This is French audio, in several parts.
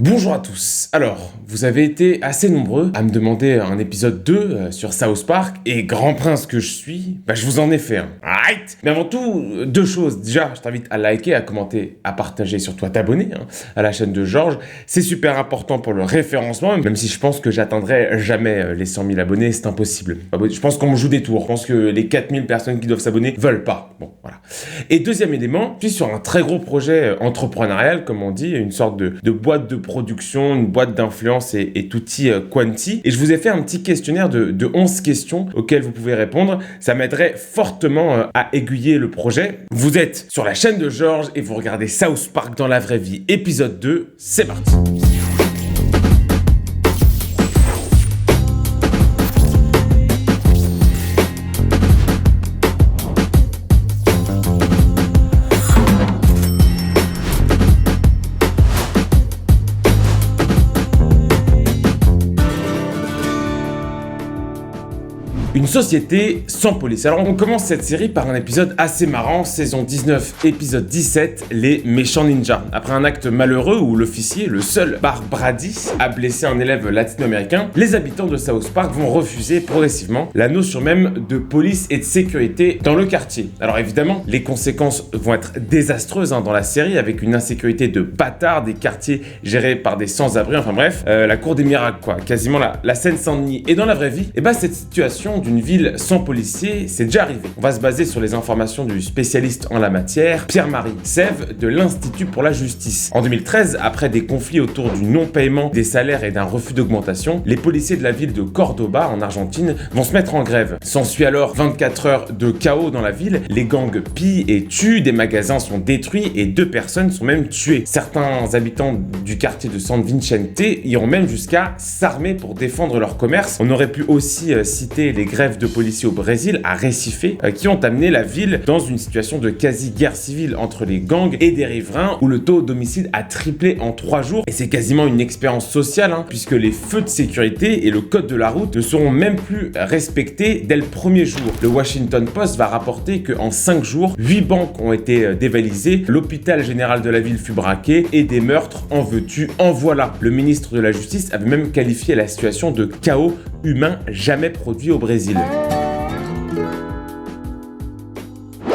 Bonjour à tous. Alors, vous avez été assez nombreux à me demander un épisode 2 sur South Park, et grand prince que je suis, je vous en ai fait un. Right. Mais avant tout, deux choses. Déjà, je t'invite à liker, à commenter, à partager, surtout à t'abonner à la chaîne de Georges. C'est super important pour le référencement, même si je pense que j'atteindrai jamais les 100 000 abonnés, c'est impossible. Je pense qu'on me joue des tours. Je pense que les 4000 personnes qui doivent s'abonner veulent pas. Bon, voilà. Et deuxième élément, je suis sur un très gros projet entrepreneurial, comme on dit, une sorte de boîte de production, une boîte d'influence et tutti quanti. Et je vous ai fait un petit questionnaire de 11 questions auxquelles vous pouvez répondre. Ça m'aiderait fortement à aiguiller le projet. Vous êtes sur la chaîne de Georges et vous regardez South Park dans la vraie vie, épisode 2. C'est parti. Une société sans police. Alors on commence cette série par un épisode assez marrant, saison 19, épisode 17, les méchants ninjas. Après un acte malheureux où l'officier, le seul Bar Brady, a blessé un élève latino-américain, les habitants de South Park vont refuser progressivement la notion même de police et de sécurité dans le quartier. Alors évidemment, les conséquences vont être désastreuses dans la série, avec une insécurité de bâtards, des quartiers gérés par des sans-abri, enfin bref, la cour des miracles quoi, quasiment la Seine-Saint-Denis. Et dans la vraie vie, cette situation d'une ville sans policiers, c'est déjà arrivé. On va se baser sur les informations du spécialiste en la matière, Pierre-Marie Sève de l'Institut pour la Justice. En 2013, après des conflits autour du non-paiement des salaires et d'un refus d'augmentation, les policiers de la ville de Cordoba, en Argentine, vont se mettre en grève. S'ensuit alors 24 heures de chaos dans la ville, les gangs pillent et tuent, des magasins sont détruits et 2 personnes sont même tuées. Certains habitants du quartier de San Vicente iront même jusqu'à s'armer pour défendre leur commerce. On aurait pu aussi citer les grèves de policiers au Brésil, à Recife, qui ont amené la ville dans une situation de quasi-guerre civile entre les gangs et des riverains, où le taux d'homicide a triplé en 3 jours. Et c'est quasiment une expérience sociale, puisque les feux de sécurité et le code de la route ne seront même plus respectés dès le premier jour. Le Washington Post va rapporter qu'en 5 jours, 8 banques ont été dévalisées, l'hôpital général de la ville fut braqué, et des meurtres, en veux-tu, en voilà. Le ministre de la Justice avait même qualifié la situation de chaos humain jamais produit au Brésil.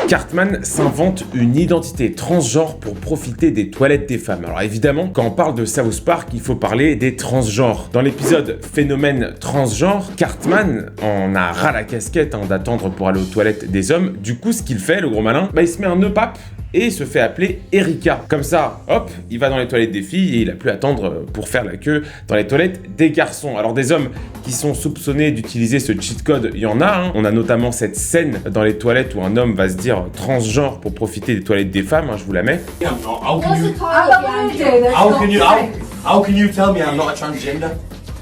Cartman s'invente une identité transgenre pour profiter des toilettes des femmes. Alors évidemment, quand on parle de South Park, il faut parler des transgenres. Dans l'épisode Phénomène transgenre, Cartman en a ras la casquette d'attendre pour aller aux toilettes des hommes. Du coup, ce qu'il fait, le gros malin, il se met un nœud pape et se fait appeler Erika. Comme ça, hop, il va dans les toilettes des filles et il a plus à attendre pour faire la queue dans les toilettes des garçons. Alors des hommes qui sont soupçonnés d'utiliser ce cheat code, il y en a. On a notamment cette scène dans les toilettes où un homme va se dire transgenre pour profiter des toilettes des femmes. Je vous la mets. How can you tell me I'm not a transgender?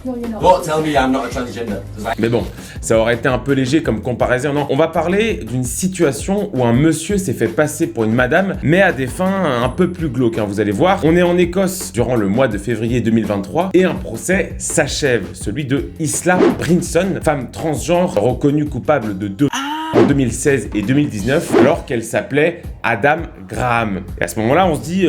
Don't tell me I'm not a transgender. Mais bon, ça aurait été un peu léger comme comparaison. Non, on va parler d'une situation où un monsieur s'est fait passer pour une madame, mais à des fins un peu plus glauques, vous allez voir. On est en Écosse durant le mois de février 2023 et un procès s'achève, celui de Isla Brinson, femme transgenre reconnue coupable de 2 en 2016 et 2019, alors qu'elle s'appelait Adam Graham. Et à ce moment-là, on se dit,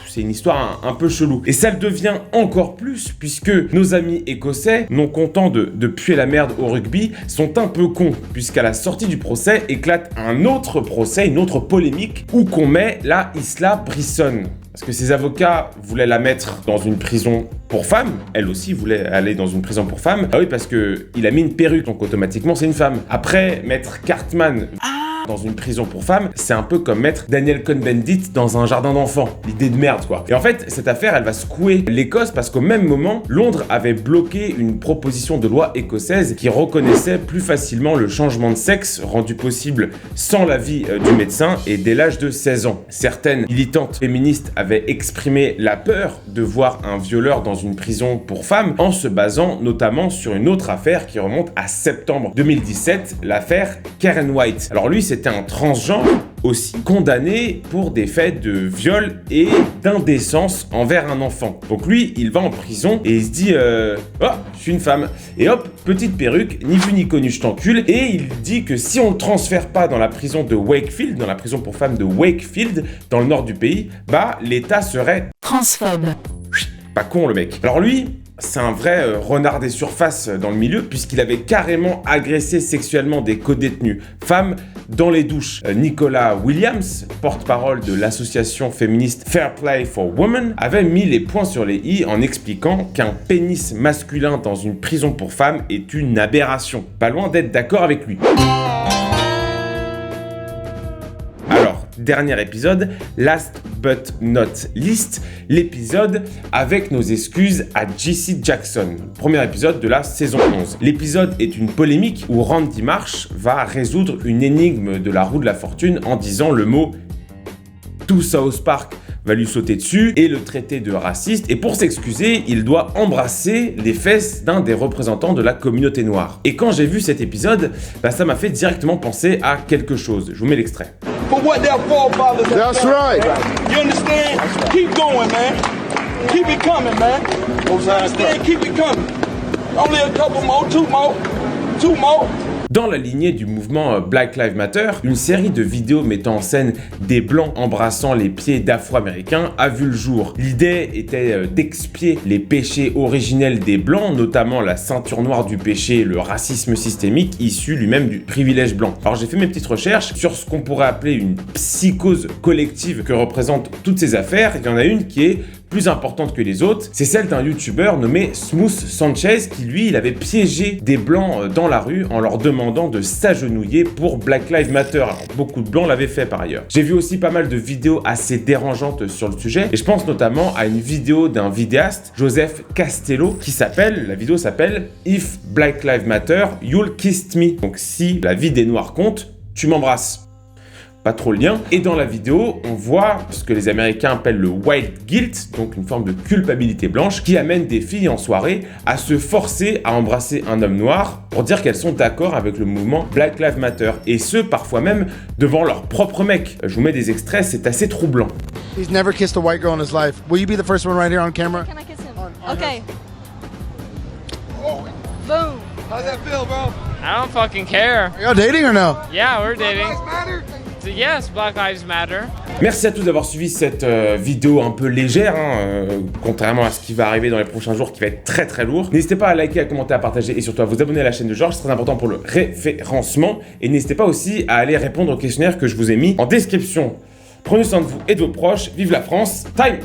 c'est une histoire un peu chelou. Et ça le devient encore plus, puisque nos amis écossais, non contents de puer la merde au rugby, sont un peu cons, puisqu'à la sortie du procès éclate un autre procès, une autre polémique, où qu'on met la Isla Brinson. Parce que ses avocats voulaient la mettre dans une prison pour femmes. Elle aussi voulait aller dans une prison pour femmes. Ah oui, parce qu'il a mis une perruque, donc automatiquement c'est une femme. Après, mettre Cartman dans une prison pour femmes, c'est un peu comme mettre Daniel Cohn-Bendit dans un jardin d'enfants. L'idée de merde, quoi. Et en fait, cette affaire, elle va secouer l'Écosse parce qu'au même moment, Londres avait bloqué une proposition de loi écossaise qui reconnaissait plus facilement le changement de sexe rendu possible sans l'avis du médecin et dès l'âge de 16 ans. Certaines militantes féministes avaient exprimé la peur de voir un violeur dans une prison pour femmes en se basant notamment sur une autre affaire qui remonte à septembre 2017, l'affaire Karen White. Alors lui, c'était un transgenre aussi condamné pour des faits de viol et d'indécence envers un enfant. Donc lui, il va en prison et il se dit oh, je suis une femme. Et hop, petite perruque, ni vu ni connu, je t'encule. Et il dit que si on le transfère pas dans la prison de Wakefield, dans la prison pour femmes de Wakefield, dans le nord du pays, l'État serait transphobe. Pas con le mec. Alors lui, c'est un vrai renard des surfaces dans le milieu, puisqu'il avait carrément agressé sexuellement des codétenues femmes dans les douches. Nicolas Williams, porte-parole de l'association féministe Fair Play for Women, avait mis les points sur les i en expliquant qu'un pénis masculin dans une prison pour femmes est une aberration. Pas loin d'être d'accord avec lui. Dernier épisode, last but not least, l'épisode avec nos excuses à Jesse Jackson. Premier épisode de la saison 11. L'épisode est une polémique où Randy Marsh va résoudre une énigme de la roue de la fortune en disant le mot « tout South Park » va lui sauter dessus et le traiter de raciste, et pour s'excuser, il doit embrasser les fesses d'un des représentants de la communauté noire. Et quand j'ai vu cet épisode, ça m'a fait directement penser à quelque chose. Je vous mets l'extrait. For what their forefathers have That's done. right. You understand? Keep going, man. Keep it coming, man. You understand? Keep it coming. Only a couple more, two more. Dans la lignée du mouvement Black Lives Matter, une série de vidéos mettant en scène des blancs embrassant les pieds d'Afro-Américains a vu le jour. L'idée était d'expier les péchés originels des blancs, notamment la ceinture noire du péché, le racisme systémique issu lui-même du privilège blanc. Alors j'ai fait mes petites recherches sur ce qu'on pourrait appeler une psychose collective que représentent toutes ces affaires. Il y en a une qui est plus importante que les autres, c'est celle d'un youtubeur nommé Smooth Sanchez qui lui, il avait piégé des blancs dans la rue en leur demandant de s'agenouiller pour Black Lives Matter. Alors, beaucoup de blancs l'avaient fait par ailleurs. J'ai vu aussi pas mal de vidéos assez dérangeantes sur le sujet et je pense notamment à une vidéo d'un vidéaste, Joseph Castello, la vidéo s'appelle If Black Lives Matter, You'll Kiss Me. Donc si la vie des noirs compte, tu m'embrasses. Pas trop le lien. Et dans la vidéo, on voit ce que les Américains appellent le white guilt, donc une forme de culpabilité blanche, qui amène des filles en soirée à se forcer à embrasser un homme noir pour dire qu'elles sont d'accord avec le mouvement Black Lives Matter, et ce, parfois même devant leur propre mec. Je vous mets des extraits, c'est assez troublant. He's never kissed a white girl in his life. Will you be the first one right here on camera? Can I kiss him? Okay. Boom. How's that feel, bro? I don't fucking care. Are y'all dating or no? Yeah, we're dating. Matter? Yes, Black Lives Matter. Merci à tous d'avoir suivi cette vidéo un peu légère, contrairement à ce qui va arriver dans les prochains jours qui va être très très lourd. N'hésitez pas à liker, à commenter, à partager et surtout à vous abonner à la chaîne de Georges, c'est très important pour le référencement. Et n'hésitez pas aussi à aller répondre au questionnaire que je vous ai mis en description. Prenez soin de vous et de vos proches, vive la France, time!